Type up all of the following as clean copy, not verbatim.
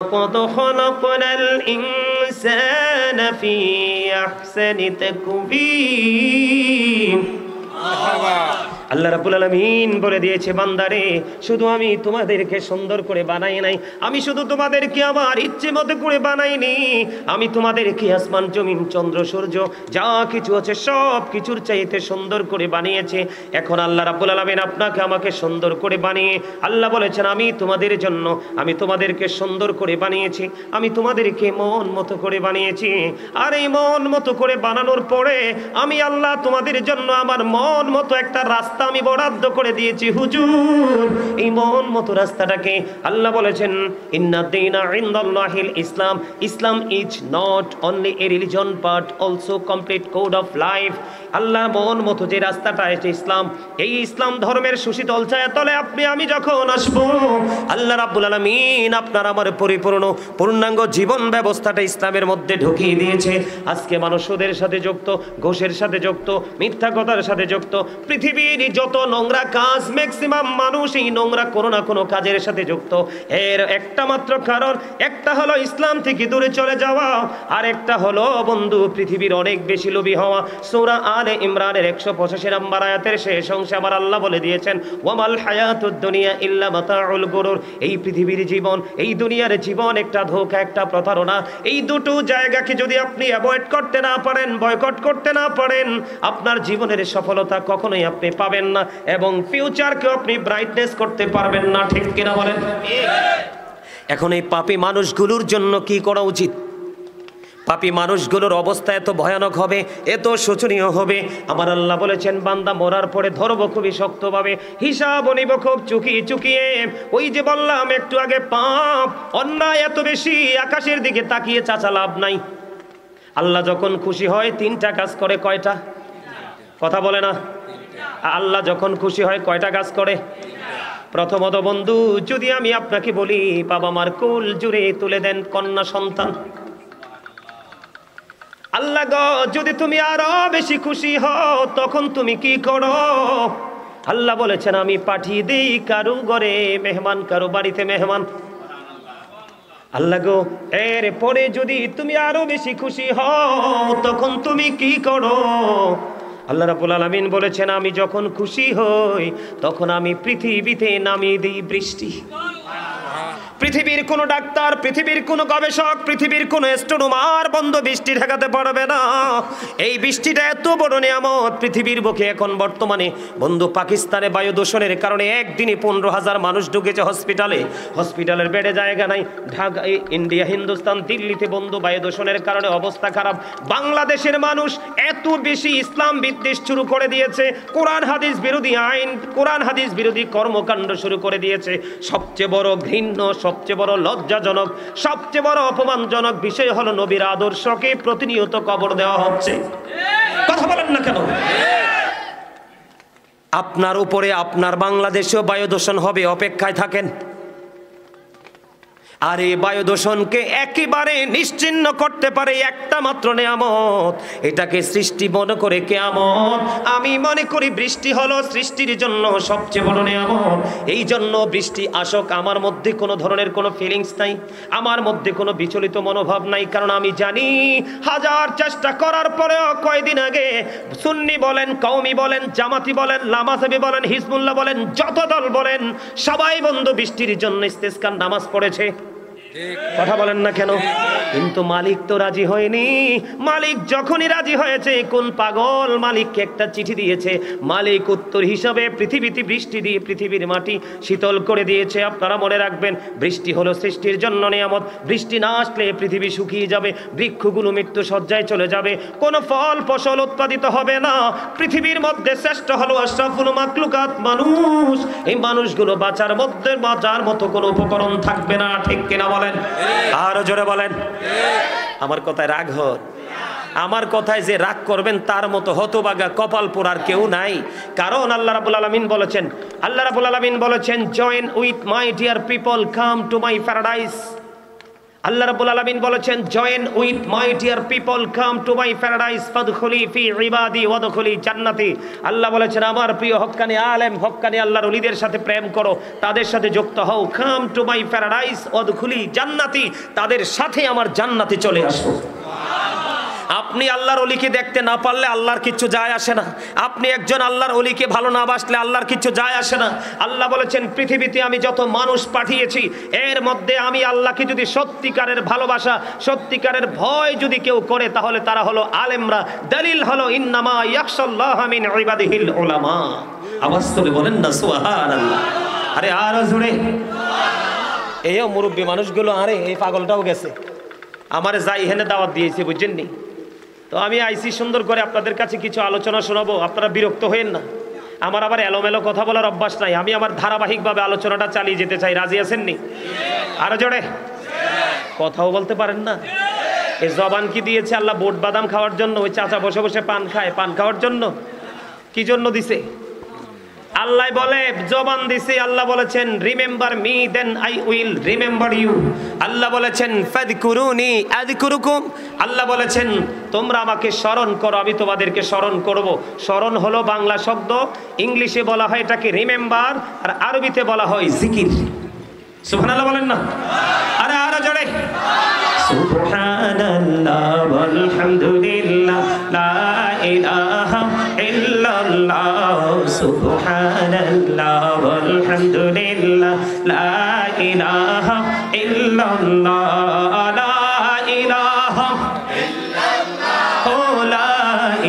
لقد خلقنا الإنسان في أحسن تقويم আল্লাহ রাব্বুল আলামিন বলে দিয়েছে, বান্দারে শুধু আমি তোমাদেরকে সুন্দর করে বানাই নাই, আমি শুধু তোমাদেরকে আমার ইচ্ছে মতো করে বানাইনি, আমি তোমাদেরকে আসমান জমিন চন্দ্র সূর্য যা কিছু আছে সব কিছুর চাইতে সুন্দর করে বানিয়েছে। এখন আল্লাহ রাব্বুল আলামিন আপনাকে আমাকে সুন্দর করে বানিয়ে আল্লাহ বলেছেন, আমি তোমাদের জন্য আমি তোমাদেরকে সুন্দর করে বানিয়েছি, আমি তোমাদেরকে মন মতো করে বানিয়েছি। আর এই মন মতো করে বানানোর পরে আমি আল্লাহ তোমাদের জন্য আমার মন মতো একটা রাস্তা আমি বরাদ্দ করে দিয়েছি। হুজুর, এই মন মতো রাস্তাটাকে আল্লাহ বলেছেন, ইন্না দীনা ইনদাল্লাহিল ইসলাম, Islam is not only a religion but also complete code of life. আল্লাহ মন মতো যে রাস্তাটা আছে ইসলাম, এই ইসলাম ধর্মের সুশীতল ছায়াতলে আপনি আমি যখন আসবো, আল্লাহ রাব্বুল আলামিন আপনার আমার পরিপূর্ণ পূর্ণাঙ্গ জীবন ব্যবস্থাটা ইসলামের মধ্যে ঢুকিয়ে দিয়েছে। আজকে মানুষ সুদের সাথে যুক্ত, ঘুষের সাথে যুক্ত, মিথ্যা কথার সাথে যুক্ত, পৃথিবীর যত নোংরা কাজ ম্যাক্সিমাম মানুষ এই নোংরা কোনো না কোনো কাজের সাথে যুক্ত। এর একটা মাত্র কারণ, একটা হলো ইসলাম থেকে দূরে চলে যাওয়া, আর একটা হলো বন্ধু পৃথিবীর অনেক বেশি লোভী হওয়া। সূরা আলে ইমরানের 185 নম্বর আয়াতের শেষ অংশে আমার আল্লাহ বলে দিয়েছেন, ওয়ামাল হায়াতুদ দুনিয়া ইল্লা মাতাউল গুরুর। এই পৃথিবীর জীবন, এই দুনিয়ার জীবন একটা ধোঁকা, একটা প্রতারণা। এই দুটো জায়গাকে যদি আপনি অ্যাভয়েড করতে না পারেন, বয়কট করতে না পারেন, আপনার জীবনের সফলতা কখনোই আপনি পাবেন না এবং ফিউচারকে আপনি ব্রাইটনেস করতে পারবেন না। ঠিক কিনা বলেন? এখন এই পাপী মানুষগুলোর জন্য কি করা উচিত? পাপী মানুষগুলোর অবস্থা এত ভয়ানক হবে, এত শোচনীয় হবে। আমার আল্লাহ বলেছেন, বান্দা মরার পরে ধরবো খুবই শক্তভাবে, হিসাব নিব খুব চুকিয়ে চুকিয়ে। ওই যে বললাম একটু আগে, পাপ অন্যায় এত বেশি, আকাশের দিকে তাকিয়ে চাচা লাভ নাই। আল্লাহ যখন খুশি হয় তিনটা কাজ করে। কয়টা? কথা বলে না। আল্লাহ যখন খুশি হয় কয়টা কাজ করে? প্রথমত বন্ধু, যদি আমি আপনাকে বলি বাবা মার কোল জুড়ে তুলে দেন কন্যা সন্তান, আল্লাহ গো যদি তুমি আরো বেশি খুশি হও তখন তুমি কি করো? আল্লাহ বলেছেন, আমি পাঠিয়ে দিই কারো ঘরে মেহমান, কারো বাড়িতে মেহমান। আল্লাহ গো এর পরে যদি তুমি আরো বেশি খুশি হও তখন তুমি কি করো? আল্লাহ রাব্বুল আলামিন বলেছেন, আমি যখন খুশি হই তখন আমি পৃথিবীতে নামিয়ে দিই বৃষ্টি। পৃথিবীর কোন ডাক্তার, পৃথিবীর কোন গবেষক, পৃথিবীর কোন অ্যাস্ট্রোনমার বন্ধু বৃষ্টি ঠেকাতে পারবে না। এই বৃষ্টিটা এত বড় নিয়ামত পৃথিবীর বুকে। এখন বর্তমানে বন্ধু পাকিস্তানে বায়ু দূষণের কারণে একদিনে 15,000 মানুষ ঢুকেছে হসপিটালে, হসপিটালের বেডে জায়গা নাই। ঢাকা, ইন্ডিয়া, হিন্দুস্তান, দিল্লিতে বন্ধু বায়ু দূষণের কারণে অবস্থা খারাপ। বাংলাদেশের মানুষ এত বেশি ইসলাম বিদ্বেষ শুরু করে দিয়েছে, কোরআন হাদিস বিরোধী আইন, কোরআন হাদিস বিরোধী কর্মকাণ্ড শুরু করে দিয়েছে। সবচেয়ে বড় ঘৃণ্য, সবচেয়ে বড় লজ্জাজনক, সবচেয়ে বড় অপমানজনক বিষয় হলো নবীর আদর্শকে প্রতিনিয়ত কবর দেওয়া হচ্ছে। কথা বলেন না কেন? আপনার উপরে আপনার বাংলাদেশেও বায়ু দূষণ হবে, অপেক্ষায় থাকেন। আর এই বায়ু দূষণকে একেবারে নিশ্চিহ্ন করতে পারে একটা মাত্র নিয়ামত, এটাকে সৃষ্টি মনে করে কিয়ামত। আমি মনে করি বৃষ্টি হলো সৃষ্টির জন্য সবচেয়ে বড় নিয়ামত। এই জন্য বৃষ্টি আসক, আমার মধ্যে কোনো ধরনের কোনো ফিলিংস নাই, আমার মধ্যে কোনো বিচলিত মনোভাব নাই। কারণ আমি জানি হাজার চেষ্টা করার পরেও, কয়দিন আগে সুন্নি বলেন, কওমি বলেন, জামাতি বলেন, লামাজাবি বলেন, হিজবুল্লাহ বলেন, যত দল বলেন, সবাই বন্ধু বৃষ্টির জন্য ইস্তেসকার নামাজ পড়েছে। কথা বলেন না কেন? কিন্তু মালিক তো রাজি হয়নি। মালিক যখনই রাজি হয়েছে, কোন পাগল মালিককে একটা চিঠি দিয়েছে, মালিক উত্তর হিসাবে পৃথিবীতে বৃষ্টি দিয়ে পৃথিবীর মাটি শীতল করে দিয়েছে। আপনারা মনে রাখবেন, বৃষ্টি হলো সৃষ্টির জন্য নিয়ামত। বৃষ্টি না আসলে পৃথিবী শুকিয়ে যাবে, বৃক্ষগুলো মৃত্যু সজ্জায় চলে যাবে, কোনো ফল ফসল উৎপাদিত হবে না। পৃথিবীর মধ্যে শ্রেষ্ঠ হলো আশরাফুল মাখলুকাত, মানুষ। এই মানুষগুলো বাঁচার মধ্যে বাঁচার মতো কোনো উপকরণ থাকবে না। ঠিক কিনা বলেন? আরো জোরে বলেন। আমার কথায় রাগ হন? আমার কথায় যে রাগ করবেন তার মতো হতভাগা কপাল পোড়ার কেউ নাই। কারণ আল্লাহ রাব্বুল আলামিন বলেছেন, আল্লাহ রাব্বুল আলামিন বলেছেন, join with my dear people, come to my paradise. আল্লাহ রাব্বুল আলামিন বলেছেন, join with my dear people, come to my paradise ফাদখুলি ফি ইবাদি ওয়াদখুলি জান্নাতি। আল্লাহ বলেছেন, আমার প্রিয় হক্কানি আলেম, হক্কানি আল্লাহর ওলিদের সাথে প্রেম করো, তাদের সাথে যুক্ত হও। কাম টু মাই প্যারাডাইস ওয়াদখুলি জান্নাতি, তাদের সাথে আমার জান্নাতে চলে আসো। আপনি আল্লাহর ওলিকে দেখতে না পারলে আল্লাহর কিচ্ছু যায় আসে না। আপনি একজন আল্লাহর ওলিকে ভালো না বাসলে আল্লাহর কিচ্ছু যায় আসে না। আল্লাহ বলেছেন, পৃথিবীতে আমি যত মানুষ পাঠিয়েছি এর মধ্যে আমি আল্লাহকে যদি সত্যিকারের ভালোবাসা, সত্যিকারের ভয় যদি কেউ করে তাহলে তারা হলো আলেমরা। দলিল হলো ইন্নামা ইয়াখশাল্লাহা মিন ইবাদিহিল উলামা। আওয়াজ তুলে বলেন না সুবহানাল্লাহ। আরে আরো জোরে। এইও মুরব্বী মানুষগুলো, আরে এই পাগলটাও গেছে, আমারে যাই হেনে দাওয়াত দিয়েছে, বুঝছেন নি? তো আমি আইসি সুন্দর করে আপনাদের কাছে কিছু আলোচনা শোনাবো, আপনারা বিরক্ত হয়েন না। আমার আবার এলোমেলো কথা বলার অভ্যাস নাই, আমি আমার ধারাবাহিকভাবে আলোচনাটা চালিয়ে যেতে চাই। রাজি আছেন নি? আরো জোরে। কথাও বলতে পারেন না। এই জবান কি দিয়েছে আল্লাহ? বোট বাদাম খাওয়ার জন্য? ওই চাচা বসে বসে পান খায়, পান খাওয়ার জন্য? কি জন্য দিছে? আল্লাহ বলে জবান দিছে। আল্লাহ বলেছেন, remember me then I will remember you. আল্লাহ বলেছেন, ফাযকুরুনি আযকুরুকুম। আল্লাহ বলেছেন, তোমরা আমাকে স্মরণ করো, আমি তোমাদেরকে স্মরণ করব। স্মরণ হলো বাংলা শব্দ, ইংলিশে বলা হয় এটাকে রিমেম্বার, আর আরবিতে বলা হয় জিকির। সুবহানাল্লাহ বলেন না? আরে আরো জোরে। সুবহানাল্লাহ ওয়ালহামদুলিল্লাহ লা ইলাহা ইল্লাল্লাহ। সুবহানাল্লাহ ওয়ালহামদুলিল্লাহ লা ইলাহা ইল্লাল্লাহ। লা ইলাহা ইল্লাল্লাহ ও লা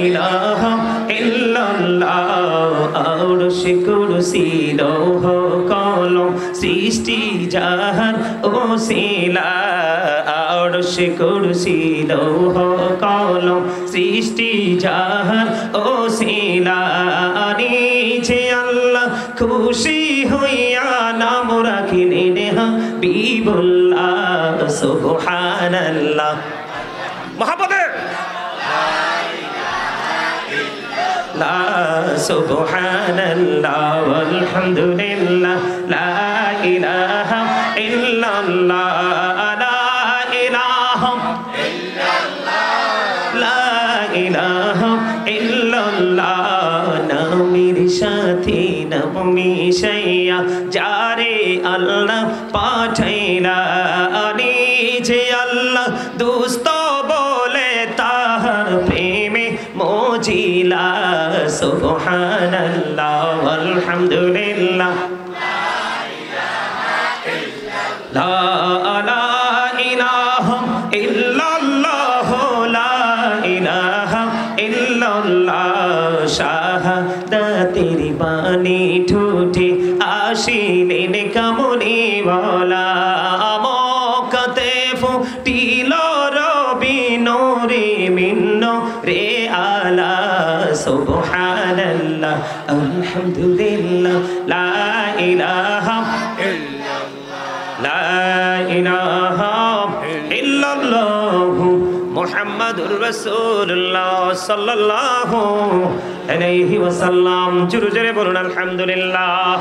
ইলাহা ইল্লাল্লাহ। আরশে কুরসি লৌহ কলম সৃষ্টি জাহান ওসিলা। আরশে কুরসি লৌহ কলম সৃষ্টি জাহান ওসিলা। নিজে আল্লাহ খুশি হইয়া নাম রাখিলেন হাবিবুল্লাহ। সুবহানাল্লাহ। মহাপদে সুবহানাল্লাহ ওয়ালহামদুলিল্লাহ লা ইলাহা ইল্লাল্লাহ। লা ইলাহা ইল্লাল্লাহ লা ইলাহা ইল্লাল্লাহ। নামের সাথে নাম মিশাইয়া যারে আল্লাহ পাঠাইলা। নিজে আল্লাহ দোস্ত বলে তাহার প্রেমে মজিলা। সুবহানাল্লাহ ওয়ালহামদুলিল্লাহ লা ইলাহা ইল্লাল্লাহ লা ইলাহা ইল্লাল্লাহ। শাহাদাতের বাণী ঠোঁটে আসিলেন কামনি বলা। মক্কাতে ফুটিল রবি নূরে মিন্ন রে আলা। সুবহানাল্লাহ আলহামদুলিল্লাহ লা ইলাহা ইল্লাল্লাহ লা ইলাহা ইল্লাল্লাহ মুহাম্মাদুর রাসূলুল্লাহ সাল্লাল্লাহু আলাইহি ওয়াসাল্লাম। জোরে জোরে বলুন আলহামদুলিল্লাহ।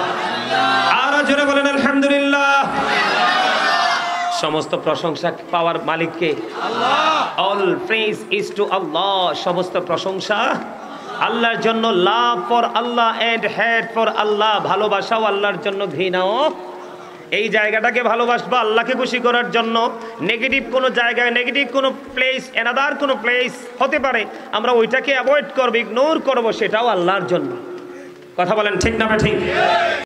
আর জোরে বলুন আলহামদুলিল্লাহ। সমস্ত প্রশংসা পাওয়ার মালিককে আল্লাহ। All praise is to Allah. সমস্ত প্রশংসা আল্লাহর জন্য। Love for Allah and hate for Allah. ভালোবাসাও আল্লাহর জন্য, ঘৃণাও। এই জায়গাটাকে ভালোবাসবো আল্লাহকে খুশি করার জন্য। নেগেটিভ কোনো জায়গায়, নেগেটিভ কোনো প্লেস, এনাদার কোনো প্লেস হতে পারে, আমরা ওইটাকে অ্যাভয়েড করবো, ইগনোর করবো, সেটাও আল্লাহর জন্য। কথা বলেন ঠিক না ঠিক?